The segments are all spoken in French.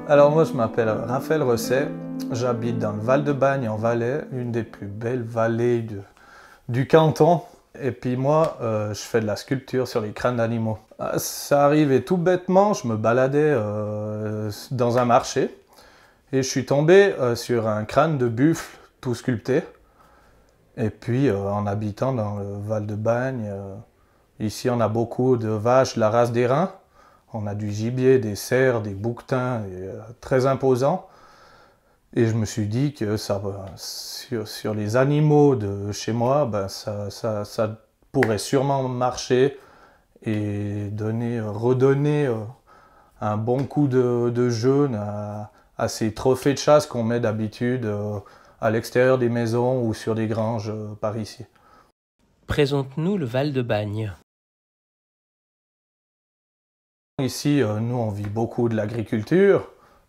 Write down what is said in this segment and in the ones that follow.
Alors moi je m'appelle Raphaël Resset, j'habite dans le Val-de-Bagne en Valais, une des plus belles vallées du canton. Et puis moi je fais de la sculpture sur les crânes d'animaux. Ça arrivait tout bêtement, je me baladais dans un marché et je suis tombé sur un crâne de buffle tout sculpté. Et puis en habitant dans le Val-de-Bagne, ici on a beaucoup de vaches de la race d'airain. On a du gibier, des cerfs, des bouquetins, très imposants. Et je me suis dit que sur les animaux de chez moi, ben ça pourrait sûrement marcher et redonner un bon coup de jeune à ces trophées de chasse qu'on met d'habitude à l'extérieur des maisons ou sur des granges par ici. Présente-nous le Val-de-Bagne. Ici, nous, on vit beaucoup de l'agriculture,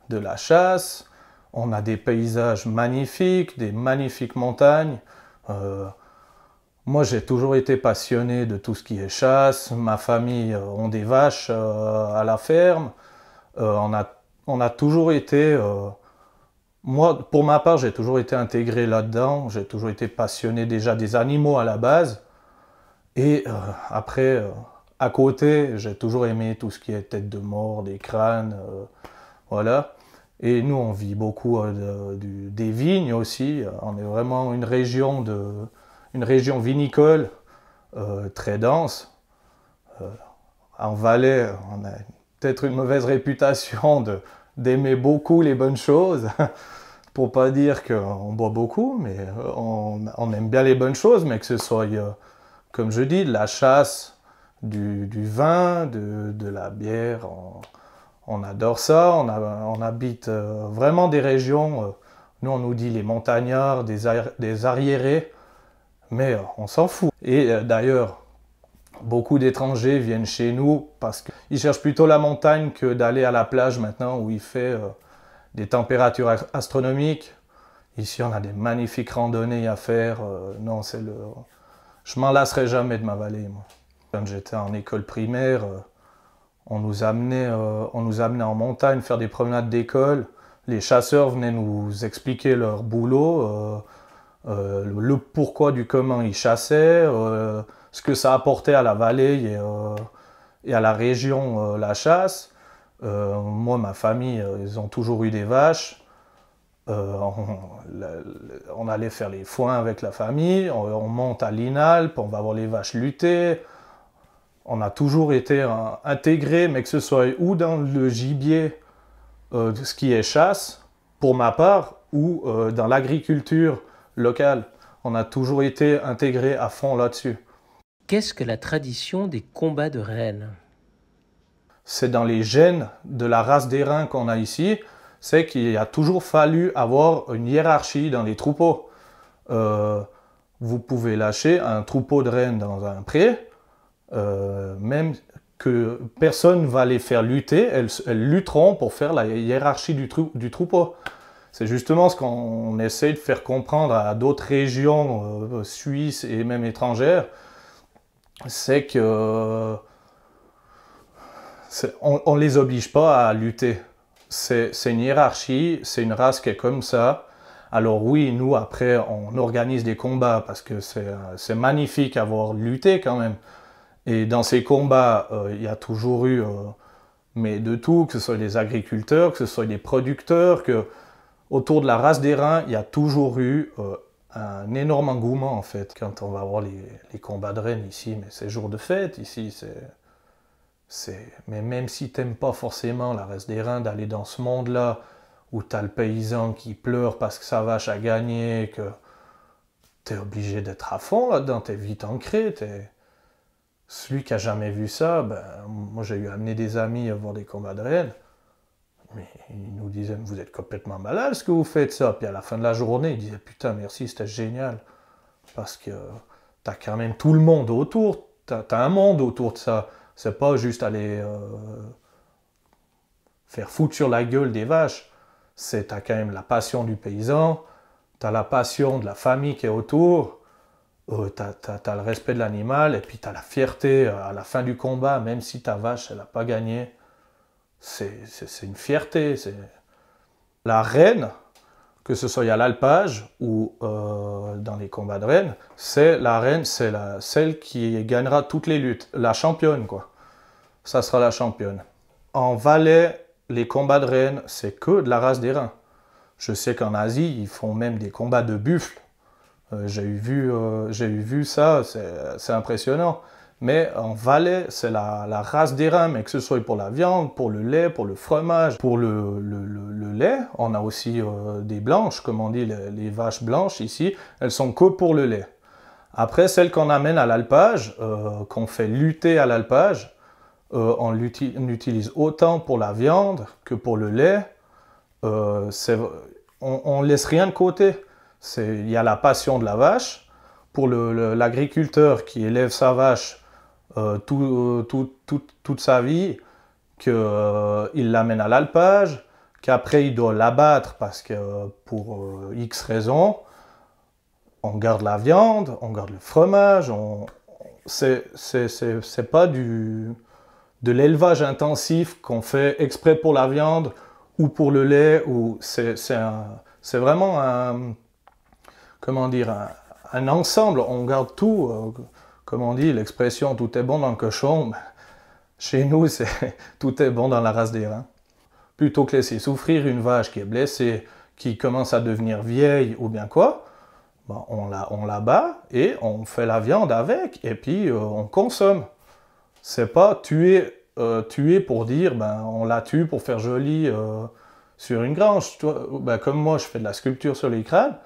de la chasse. On a des paysages magnifiques, des magnifiques montagnes. Moi, j'ai toujours été passionné de tout ce qui est chasse. Ma famille ont des vaches à la ferme. On a toujours été... moi, pour ma part, j'ai toujours été intégré là-dedans. J'ai toujours été passionné déjà des animaux à la base. Et après... à côté, j'ai toujours aimé tout ce qui est tête de mort, des crânes, voilà. Et nous, on vit beaucoup des vignes aussi. On est vraiment une région vinicole très dense. En Valais, on a peut-être une mauvaise réputation d'aimer beaucoup les bonnes choses. Pour pas dire qu'on boit beaucoup, mais on aime bien les bonnes choses, mais que ce soit, comme je dis, de la chasse, du vin, de la bière, on adore ça, on habite vraiment des régions, nous on nous dit les montagnards, des arriérés, mais on s'en fout. Et d'ailleurs, beaucoup d'étrangers viennent chez nous parce qu'ils cherchent plutôt la montagne que d'aller à la plage maintenant où il fait des températures astronomiques. Ici on a des magnifiques randonnées à faire, non je m'en lasserai jamais de ma vallée, moi. Quand j'étais en école primaire, on nous amenait en montagne faire des promenades d'école. Les chasseurs venaient nous expliquer leur boulot, le pourquoi du comment ils chassaient, ce que ça apportait à la vallée et à la région, la chasse. Moi, ma famille, ils ont toujours eu des vaches. On allait faire les foins avec la famille, on monte à l'Inalpe, on va voir les vaches lutter. On a toujours été intégrés, mais que ce soit ou dans le gibier, ce qui est chasse, pour ma part, ou dans l'agriculture locale. On a toujours été intégrés à fond là-dessus. Qu'est-ce que la tradition des combats de rennes? C'est dans les gènes de la race d'airain qu'on a ici, c'est qu'il a toujours fallu avoir une hiérarchie dans les troupeaux. Vous pouvez lâcher un troupeau de rennes dans un pré, même que personne ne va les faire lutter, elles lutteront pour faire la hiérarchie du troupeau. C'est justement ce qu'on essaye de faire comprendre à d'autres régions suisses et même étrangères, c'est que on les oblige pas à lutter. C'est une hiérarchie, c'est une race qui est comme ça. Alors oui, nous après on organise des combats parce que c'est magnifique avoir lutté quand même. Et dans ces combats, il y a toujours eu mais de tout, que ce soit les agriculteurs, que ce soit les producteurs, que autour de la race d'airain, il y a toujours eu un énorme engouement en fait. Quand on va voir les combats de rennes ici, mais c'est jour de fête ici, mais même si t'aimes pas forcément la race d'airain, d'aller dans ce monde-là où t'as le paysan qui pleure parce que sa vache a gagné, que t'es obligé d'être à fond là-dedans, t'es vite ancré, celui qui a jamais vu ça, ben, moi j'ai eu amené des amis à voir des combats de rennes, mais ils nous disaient vous êtes complètement malade ce que vous faites ça, puis à la fin de la journée ils disaient putain merci c'était génial, parce que t'as quand même tout le monde autour, t'as un monde autour de ça, c'est pas juste aller faire foutre sur la gueule des vaches, t'as quand même la passion du paysan, t'as la passion de la famille qui est autour, t'as le respect de l'animal et puis t'as la fierté à la fin du combat, même si ta vache elle n'a pas gagné. C'est une fierté. la reine, que ce soit à l'alpage ou dans les combats de rennes, c'est la reine, c'est celle qui gagnera toutes les luttes, la championne quoi. Ça sera la championne. En Valais, les combats de rennes, c'est que de la race des reins. Je sais qu'en Asie, ils font même des combats de buffles. J'ai eu vu ça, c'est impressionnant. Mais en Valais, c'est la race des reins, mais que ce soit pour la viande, pour le lait, pour le fromage, pour le lait. On a aussi des blanches, comme on dit, les vaches blanches ici, elles sont que pour le lait. Après, celles qu'on amène à l'alpage, qu'on fait lutter à l'alpage, on l'utilise autant pour la viande que pour le lait. On ne laisse rien de côté. Il y a la passion de la vache. Pour l'agriculteur qui élève sa vache toute sa vie, qu'il l'amène à l'alpage, qu'après il doit l'abattre parce que pour X raisons, on garde la viande, on garde le fromage, c'est pas de l'élevage intensif qu'on fait exprès pour la viande ou pour le lait, c'est vraiment comment dire, un ensemble, on garde tout, comme on dit, l'expression « tout est bon dans le cochon », chez nous, tout est bon dans la race des reins. Plutôt que laisser souffrir une vache qui est blessée, qui commence à devenir vieille ou bien quoi, ben on la bat et on fait la viande avec et puis on consomme. C'est pas tuer pour dire ben on la tue pour faire joli sur une grange. Ben, comme moi je fais de la sculpture sur les crânes,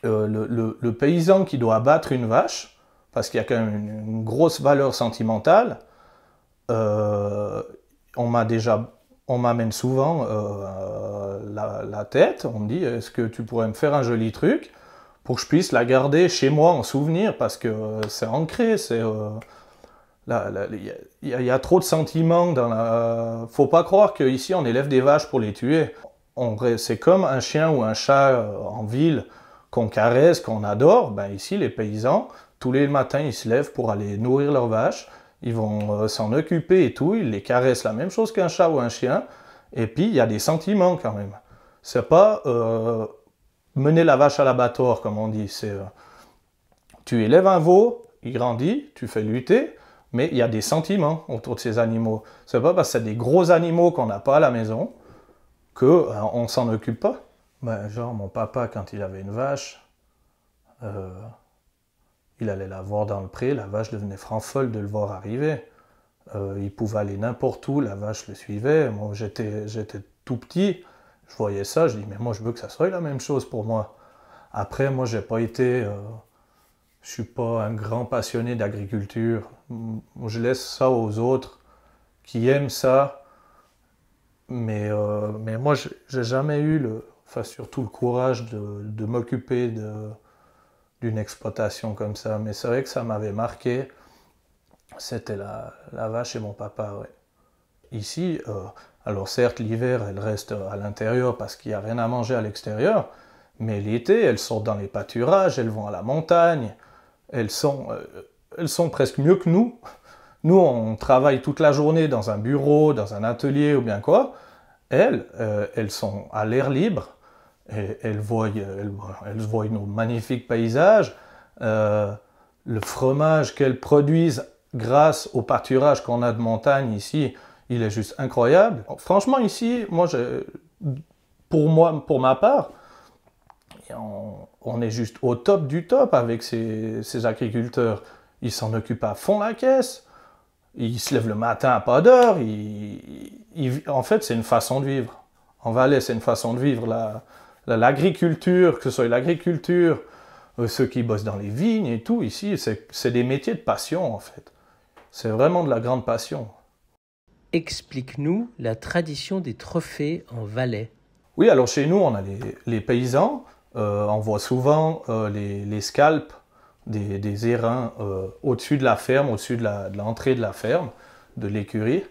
le paysan qui doit abattre une vache, parce qu'il y a quand même une grosse valeur sentimentale, on m'amène souvent la tête, on me dit est-ce que tu pourrais me faire un joli truc pour que je puisse la garder chez moi en souvenir, parce que c'est ancré, il y a trop de sentiments dans la... Faut pas croire qu'ici on élève des vaches pour les tuer. C'est comme un chien ou un chat en ville qu'on caresse, qu'on adore. Ben ici les paysans, tous les matins ils se lèvent pour aller nourrir leurs vaches. Ils vont s'en occuper et tout, ils les caressent la même chose qu'un chat ou un chien. Et puis il y a des sentiments quand même. C'est pas mener la vache à l'abattoir comme on dit. Tu élèves un veau, il grandit, tu fais lutter. Mais il y a des sentiments autour de ces animaux. C'est pas parce que c'est des gros animaux qu'on n'a pas à la maison qu'on ne s'en occupe pas. Ben, genre, mon papa, quand il avait une vache, il allait la voir dans le pré, la vache devenait franc-folle de le voir arriver. Il pouvait aller n'importe où, la vache le suivait. Moi, j'étais tout petit, je voyais ça, je dis, mais moi, je veux que ça soit la même chose pour moi. Après, moi, j'ai pas été... Je suis pas un grand passionné d'agriculture. Je laisse ça aux autres qui aiment ça. Mais moi, j'ai jamais eu surtout le courage de m'occuper d'une exploitation comme ça. Mais c'est vrai que ça m'avait marqué. C'était la vache et mon papa, ouais. Ici, alors certes, l'hiver, elle reste à l'intérieur parce qu'il n'y a rien à manger à l'extérieur. Mais l'été, elles sortent dans les pâturages, elles vont à la montagne. Elles sont presque mieux que nous. Nous, on travaille toute la journée dans un bureau, dans un atelier ou bien quoi. Elles sont à l'air libre. Et elles voient nos magnifiques paysages. Le fromage qu'elles produisent grâce au pâturage qu'on a de montagne ici, il est juste incroyable. Franchement, ici, pour ma part, on est juste au top du top avec ces agriculteurs. Ils s'en occupent à fond la caisse. Ils se lèvent le matin à pas d'heure. En fait, c'est une façon de vivre. En Valais, c'est une façon de vivre. L'agriculture, que ce soit l'agriculture, ceux qui bossent dans les vignes et tout, ici, c'est des métiers de passion, en fait. C'est vraiment de la grande passion. Explique-nous la tradition des trophées en Valais. Oui, alors chez nous, on a les paysans. On voit souvent les scalps des airains au-dessus de la ferme, au-dessus de l'entrée de la ferme, de l'écurie.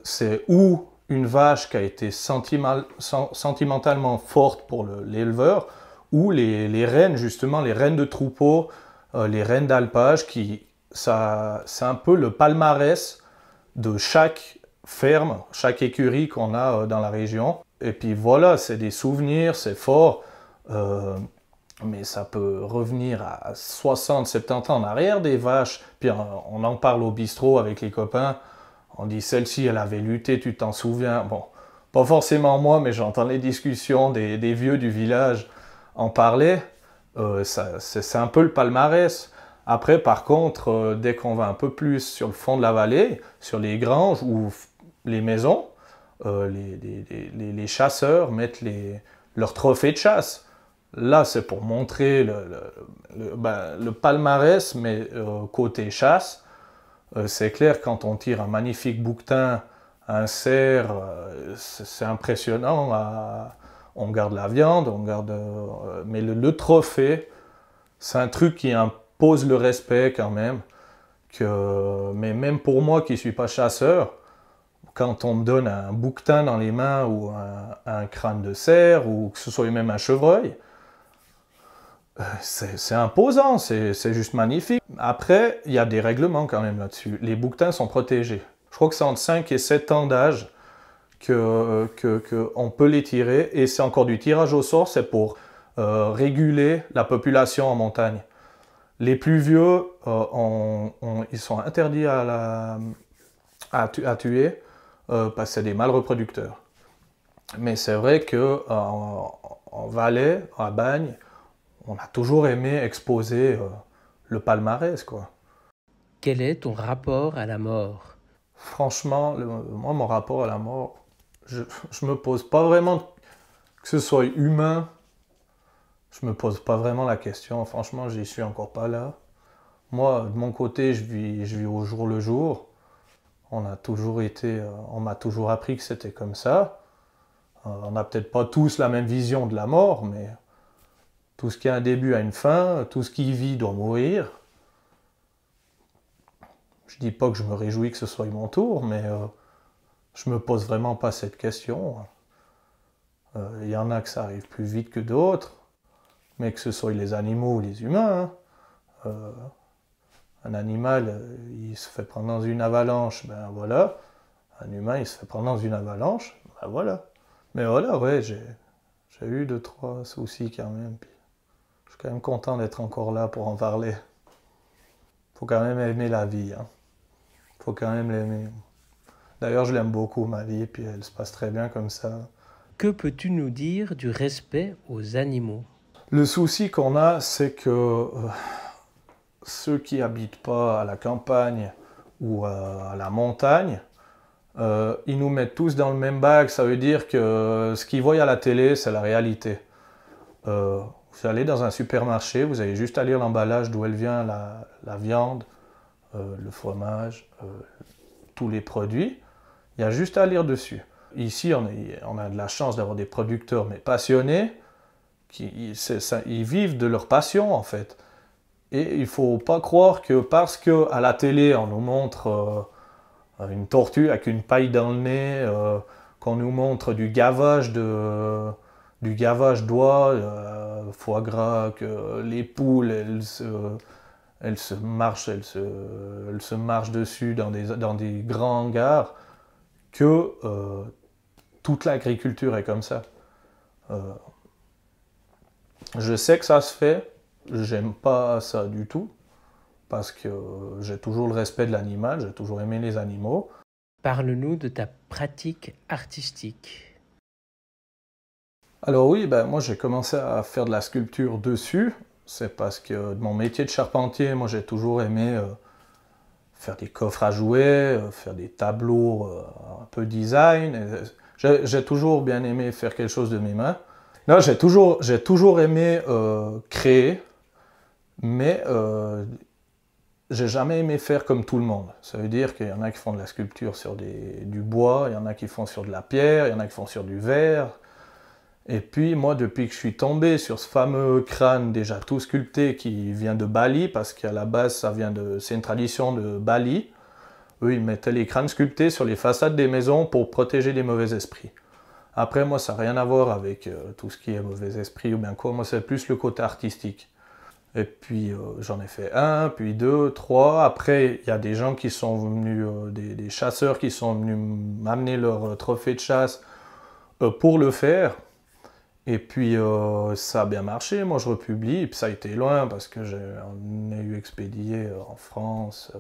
C'est ou une vache qui a été sentimentalement forte pour l'éleveur, ou les reines, justement, les reines de troupeau, les reines d'alpage, c'est un peu le palmarès de chaque ferme, chaque écurie qu'on a dans la région. Et puis voilà, c'est des souvenirs, c'est fort. Mais ça peut revenir à 60, 70 ans en arrière des vaches. Puis on en parle au bistrot avec les copains. On dit celle-ci, elle avait lutté, tu t'en souviens. Bon, pas forcément moi, mais j'entends les discussions des vieux du village en parler. C'est un peu le palmarès. Après, par contre, dès qu'on va un peu plus sur le fond de la vallée, sur les granges ou les maisons, les chasseurs mettent leurs trophées de chasse. Là, c'est pour montrer le palmarès, mais côté chasse, c'est clair, quand on tire un magnifique bouquetin, un cerf, c'est impressionnant. On garde la viande, mais le trophée, c'est un truc qui impose le respect quand même. Mais même pour moi qui ne suis pas chasseur, quand on me donne un bouquetin dans les mains ou un crâne de cerf, ou que ce soit même un chevreuil, c'est imposant, c'est juste magnifique. Après, il y a des règlements quand même là-dessus. Les bouquetins sont protégés. Je crois que c'est entre 5 et 7 ans d'âge qu'on peut les tirer. Et c'est encore du tirage au sort, c'est pour réguler la population en montagne. Les plus vieux, ils sont interdits à tuer parce que c'est des mâles reproducteurs. Mais c'est vrai qu'en Valais, à Bagne, on a toujours aimé exposer le palmarès, quoi. Quel est ton rapport à la mort? Franchement, moi, mon rapport à la mort, je me pose pas vraiment, que ce soit humain, je me pose pas vraiment la question. Franchement, j'y suis encore pas là. Moi, de mon côté, je vis au jour le jour. On m'a toujours appris que c'était comme ça. On n'a peut-être pas tous la même vision de la mort, mais tout ce qui a un début a une fin, tout ce qui vit doit mourir. Je dis pas que je me réjouis que ce soit mon tour, mais je me pose vraiment pas cette question. Il y en a que ça arrive plus vite que d'autres, mais que ce soit les animaux ou les humains. Un animal, il se fait prendre dans une avalanche, ben voilà. Un humain, il se fait prendre dans une avalanche, ben voilà. Mais voilà, ouais, j'ai eu 2-3 soucis quand même. Puis je suis quand même content d'être encore là pour en parler. Faut quand même aimer la vie, hein. Faut quand même l'aimer. D'ailleurs, je l'aime beaucoup, ma vie, puis elle se passe très bien comme ça. Que peux-tu nous dire du respect aux animaux? Le souci qu'on a, c'est que ceux qui habitent pas à la campagne ou à la montagne, ils nous mettent tous dans le même bac. Ça veut dire que ce qu'ils voient à la télé, c'est la réalité. Vous allez dans un supermarché, vous avez juste à lire l'emballage d'où elle vient, la viande, le fromage, tous les produits. Il y a juste à lire dessus. Ici, on a de la chance d'avoir des producteurs, mais passionnés, ils vivent de leur passion en fait. Et il ne faut pas croire que parce qu'à la télé, on nous montre une tortue avec une paille dans le nez, qu'on nous montre du gavage d'oie, foie gras, que les poules, elles se marchent dessus dans des grands hangars, que toute l'agriculture est comme ça. Je sais que ça se fait, j'aime pas ça du tout, parce que j'ai toujours le respect de l'animal, j'ai toujours aimé les animaux. Parle-nous de ta pratique artistique. Alors oui, ben, moi j'ai commencé à faire de la sculpture dessus. C'est parce que de mon métier de charpentier, moi j'ai toujours aimé faire des coffres à jouets, faire des tableaux un peu design. J'ai toujours bien aimé faire quelque chose de mes mains. Non, j'ai toujours aimé créer, mais j'ai jamais aimé faire comme tout le monde. Ça veut dire qu'il y en a qui font de la sculpture sur du bois, il y en a qui font sur de la pierre, il y en a qui font sur du verre. Et puis moi, depuis que je suis tombé sur ce fameux crâne déjà tout sculpté qui vient de Bali, parce qu'à la base, c'est une tradition de Bali, eux, ils mettaient les crânes sculptés sur les façades des maisons pour protéger les mauvais esprits. Après, moi, ça n'a rien à voir avec tout ce qui est mauvais esprit ou bien quoi. Moi, c'est plus le côté artistique. Et puis, j'en ai fait 1, puis 2, 3. Après, il y a des gens qui sont venus, des chasseurs qui sont venus m'amener leur trophée de chasse. pour le faire. Et puis ça a bien marché, moi je republie, et puis ça a été loin parce que j'en ai eu expédié en France,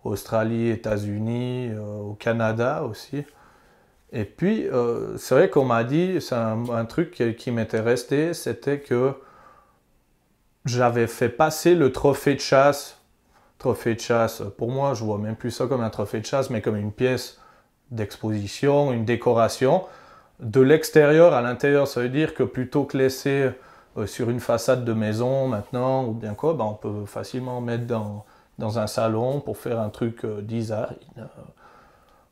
Australie, États-Unis, au Canada aussi. Et puis c'est vrai qu'on m'a dit, c'est un truc qui m'était resté, c'était que j'avais fait passer le trophée de chasse. Trophée de chasse, pour moi je vois même plus ça comme un trophée de chasse, mais comme une pièce d'exposition, une décoration. De l'extérieur à l'intérieur, ça veut dire que plutôt que laisser sur une façade de maison maintenant, ou bien quoi, ben on peut facilement mettre dans un salon pour faire un truc design,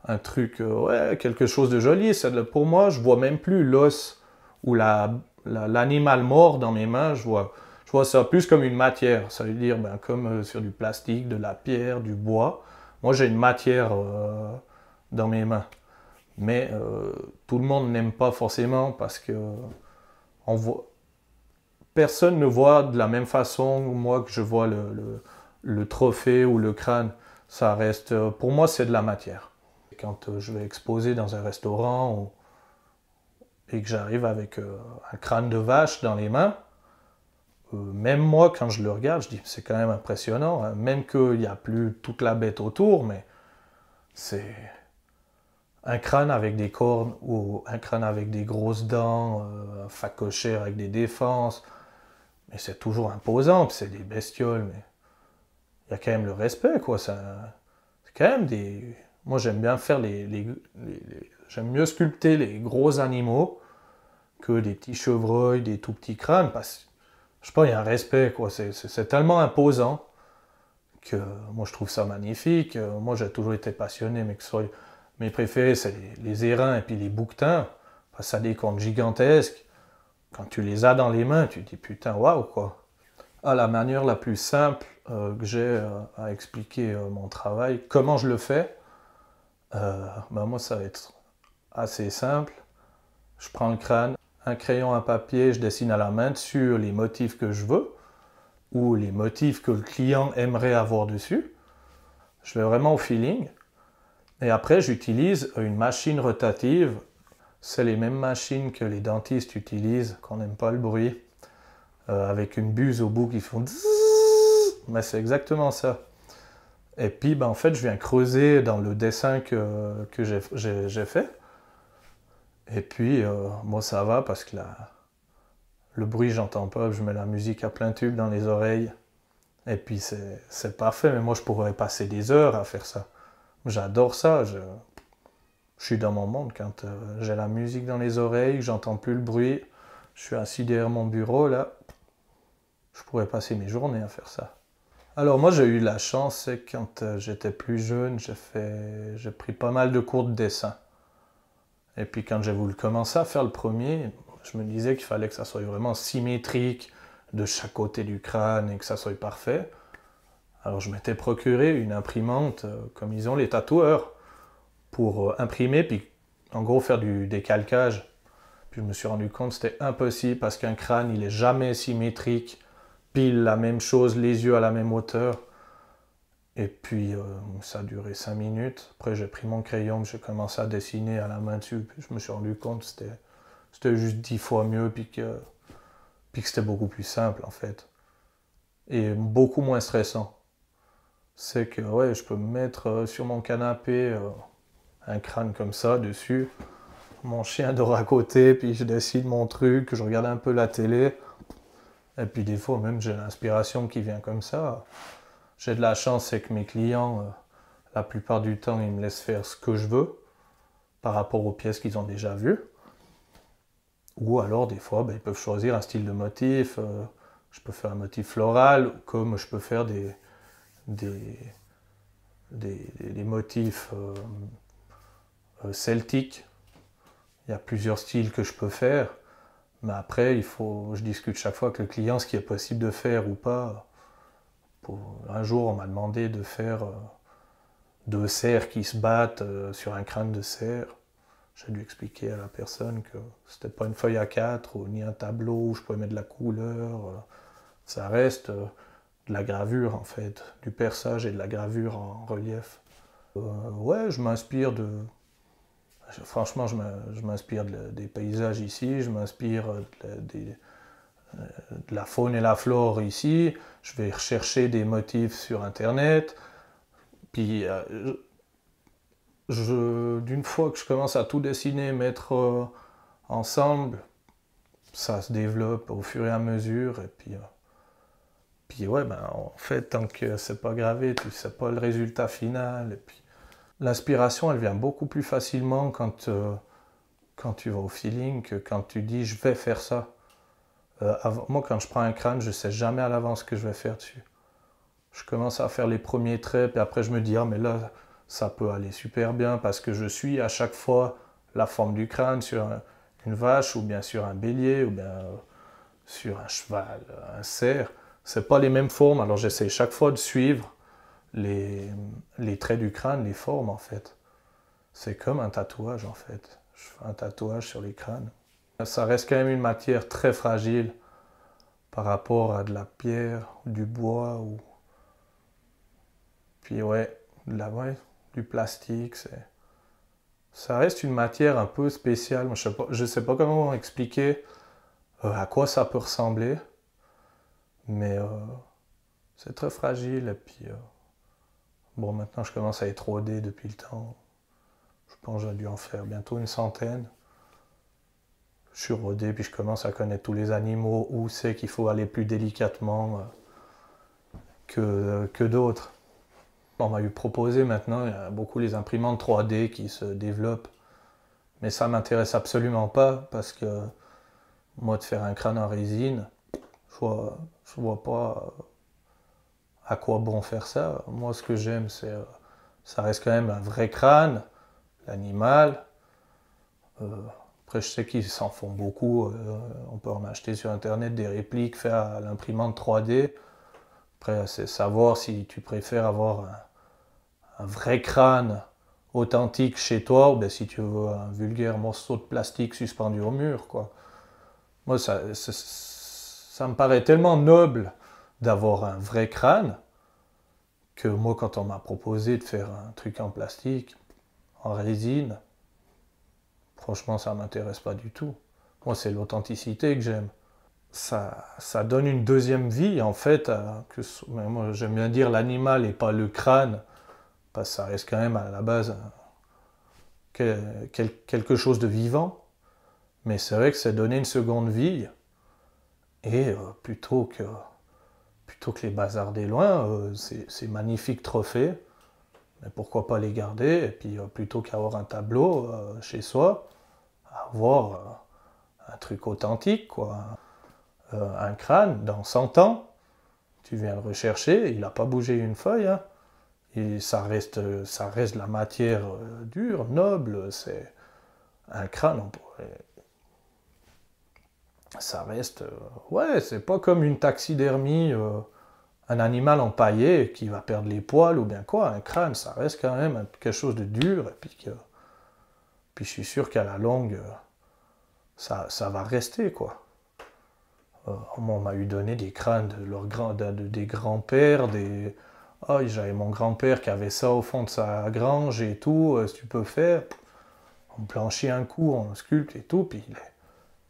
un truc, ouais, quelque chose de joli. Pour moi, je vois même plus l'os ou l'animal mort dans mes mains, je vois ça plus comme une matière. Ça veut dire ben, comme sur du plastique, de la pierre, du bois. Moi, j'ai une matière dans mes mains. Mais tout le monde n'aime pas forcément parce que personne ne voit de la même façon moi que je vois le trophée ou le crâne. Ça reste, pour moi, c'est de la matière. Quand je vais exposer dans un restaurant et que j'arrive avec un crâne de vache dans les mains, même moi, quand je le regarde, je dis c'est quand même impressionnant, hein. Même qu'il n'y a plus toute la bête autour, mais c'est un crâne avec des cornes ou un crâne avec des grosses dents, un phacochère avec des défenses. Mais c'est toujours imposant, puis c'est des bestioles, mais il y a quand même le respect, quoi. C'est quand même des... Moi, j'aime bien faire j'aime mieux sculpter les gros animaux que des petits chevreuils, des tout petits crânes, parce que, je sais pas, il y a un respect, quoi. C'est tellement imposant que moi, je trouve ça magnifique. Moi, j'ai toujours été passionné, mais que ce soit... Mes préférés, c'est les hérins et puis les bouquetins. Ça a des cornes gigantesques. Quand tu les as dans les mains, tu te dis putain, waouh, quoi. Ah, la manière la plus simple que j'ai à expliquer mon travail, comment je le fais, ben moi, ça va être assez simple. Je prends le crâne, un crayon, un papier, je dessine à la main dessus les motifs que je veux ou les motifs que le client aimerait avoir dessus. Je vais vraiment au feeling. Et après, j'utilise une machine rotative. C'est les mêmes machines que les dentistes utilisent, qu'on n'aime pas le bruit, avec une buse au bout qui font dzz. Mais c'est exactement ça. Et puis, ben, en fait, je viens creuser dans le dessin que j'ai fait. Et puis, moi, ça va parce que le bruit, j'entends pas. Je mets la musique à plein tube dans les oreilles. Et puis, c'est parfait. Mais moi, je pourrais passer des heures à faire ça. J'adore ça. Je suis dans mon monde quand j'ai la musique dans les oreilles, que j'entends plus le bruit. Je suis assis derrière mon bureau, là. Je pourrais passer mes journées à faire ça. Alors moi, j'ai eu la chance, c'est que quand j'étais plus jeune, j'ai pris pas mal de cours de dessin. Et puis quand j'ai voulu commencer à faire le premier, je me disais qu'il fallait que ça soit vraiment symétrique de chaque côté du crâne et que ça soit parfait. Alors je m'étais procuré une imprimante comme ils ont les tatoueurs pour imprimer puis en gros faire du décalcage. Puis je me suis rendu compte que c'était impossible parce qu'un crâne il est jamais symétrique, pile la même chose, les yeux à la même hauteur. Et puis ça a duré 5 minutes. Après j'ai pris mon crayon, j'ai commencé à dessiner à la main dessus. Puis je me suis rendu compte que c'était juste 10 fois mieux puis que c'était beaucoup plus simple en fait. Et beaucoup moins stressant. C'est que ouais, je peux me mettre sur mon canapé un crâne comme ça dessus. Mon chien dort à côté, puis je dessine mon truc, je regarde un peu la télé. Et puis des fois même j'ai l'inspiration qui vient comme ça. J'ai de la chance, c'est que mes clients, la plupart du temps, ils me laissent faire ce que je veux par rapport aux pièces qu'ils ont déjà vues. Ou alors des fois, ben, ils peuvent choisir un style de motif. Je peux faire un motif floral, comme je peux faire des motifs celtiques. Il y a plusieurs styles que je peux faire. Mais après, je discute chaque fois avec le client ce qui est possible de faire ou pas. Un jour, on m'a demandé de faire 2 cerfs qui se battent sur un crâne de cerf. J'ai dû expliquer à la personne que c'était pas une feuille A4 ou ni un tableau où je pouvais mettre de la couleur. Ça reste de la gravure en fait, du perçage et de la gravure en relief. Ouais, je m'inspire Franchement, je m'inspire des paysages ici, je m'inspire de la faune et la flore ici, je vais rechercher des motifs sur Internet, puis d'une fois que je commence à tout dessiner, mettre ensemble, ça se développe au fur et à mesure, et puis ouais, ben, en fait, tant que c'est pas gravé, tu sais pas le résultat final, et puis l'inspiration, elle vient beaucoup plus facilement quand tu vas au feeling que quand tu dis je vais faire ça. Moi, quand je prends un crâne, je sais jamais à l'avance ce que je vais faire dessus. Je commence à faire les premiers traits, puis après je me dis, ah mais là, ça peut aller super bien parce que je suis à chaque fois la forme du crâne sur une vache, ou bien sur un bélier, ou bien sur un cheval, un cerf. C'est pas les mêmes formes, alors j'essaie chaque fois de suivre les traits du crâne, les formes en fait. C'est comme un tatouage en fait. Je fais un tatouage sur les crânes. Ça reste quand même une matière très fragile par rapport à de la pierre, ou du bois, ou puis ouais, ouais, du plastique. Ça reste une matière un peu spéciale. Moi, je sais pas comment expliquer à quoi ça peut ressembler, mais c'est très fragile. Et puis bon, maintenant je commence à être rodé depuis le temps. Je pense que j'ai dû en faire bientôt une centaine. Je suis rodé, puis je commence à connaître tous les animaux, où c'est qu'il faut aller plus délicatement que d'autres. On m'a eu proposé maintenant, il y a beaucoup les imprimantes 3D qui se développent, mais ça m'intéresse absolument pas, parce que moi, de faire un crâne en résine, je vois pas à quoi bon faire ça. Moi, ce que j'aime, ça reste quand même un vrai crâne, l'animal. Après, je sais qu'ils s'en font beaucoup. On peut en acheter sur Internet des répliques faites à l'imprimante 3D. Après, c'est savoir si tu préfères avoir un vrai crâne authentique chez toi, ou bien si tu veux un vulgaire morceau de plastique suspendu au mur, quoi. Moi, ça me paraît tellement noble d'avoir un vrai crâne que moi, quand on m'a proposé de faire un truc en plastique, en résine, franchement, ça m'intéresse pas du tout. Moi, c'est l'authenticité que j'aime. Ça donne une deuxième vie, en fait. Moi, j'aime bien dire l'animal et pas le crâne, parce que ça reste quand même à la base quelque chose de vivant. Mais c'est vrai que c'est donner une seconde vie, et plutôt que les bazarder loin, ces magnifiques trophées, mais pourquoi pas les garder, et puis plutôt qu'avoir un tableau chez soi, avoir un truc authentique, quoi. Un crâne, dans 100 ans, tu viens le rechercher, il n'a pas bougé une feuille, hein. Et ça reste de la matière dure, noble, c'est un crâne, ça reste, ouais, c'est pas comme une taxidermie, un animal empaillé qui va perdre les poils ou bien quoi. Un crâne, ça reste quand même quelque chose de dur, et puis je suis sûr qu'à la longue, ça va rester, quoi. On m'a eu donné des crânes des grands-pères, ah, j'avais mon grand-père qui avait ça au fond de sa grange et tout, si tu peux faire. On blanchit un coup, on sculpte et tout, puis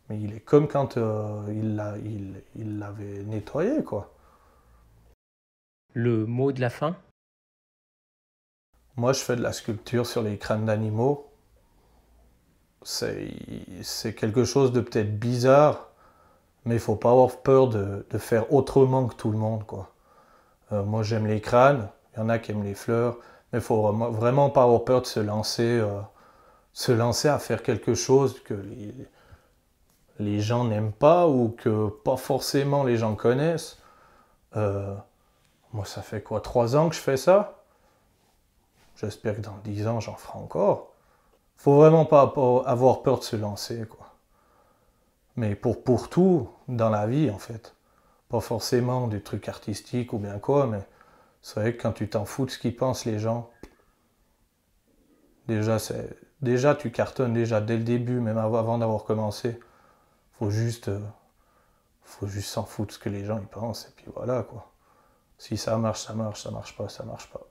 mais il est comme quand il l'avait nettoyé, quoi. Le mot de la fin? Moi, je fais de la sculpture sur les crânes d'animaux. C'est quelque chose de peut-être bizarre, mais il faut pas avoir peur de faire autrement que tout le monde, quoi. Moi, j'aime les crânes, il y en a qui aiment les fleurs, mais il faut vraiment pas avoir peur de se lancer à faire quelque chose que les gens n'aiment pas, ou que pas forcément les gens connaissent. Moi, ça fait quoi, 3 ans que je fais ça? J'espère que dans 10 ans, j'en ferai encore. Faut vraiment pas avoir peur de se lancer, quoi. Mais pour tout dans la vie, en fait. Pas forcément des trucs artistiques ou bien quoi, mais c'est vrai que quand tu t'en fous de ce qu'ils pensent les gens, déjà tu cartonnes déjà dès le début, même avant d'avoir commencé. Faut juste, faut juste s'en foutre de ce que les gens y pensent, et puis voilà, quoi. Si ça marche, ça marche, ça marche pas, ça marche pas.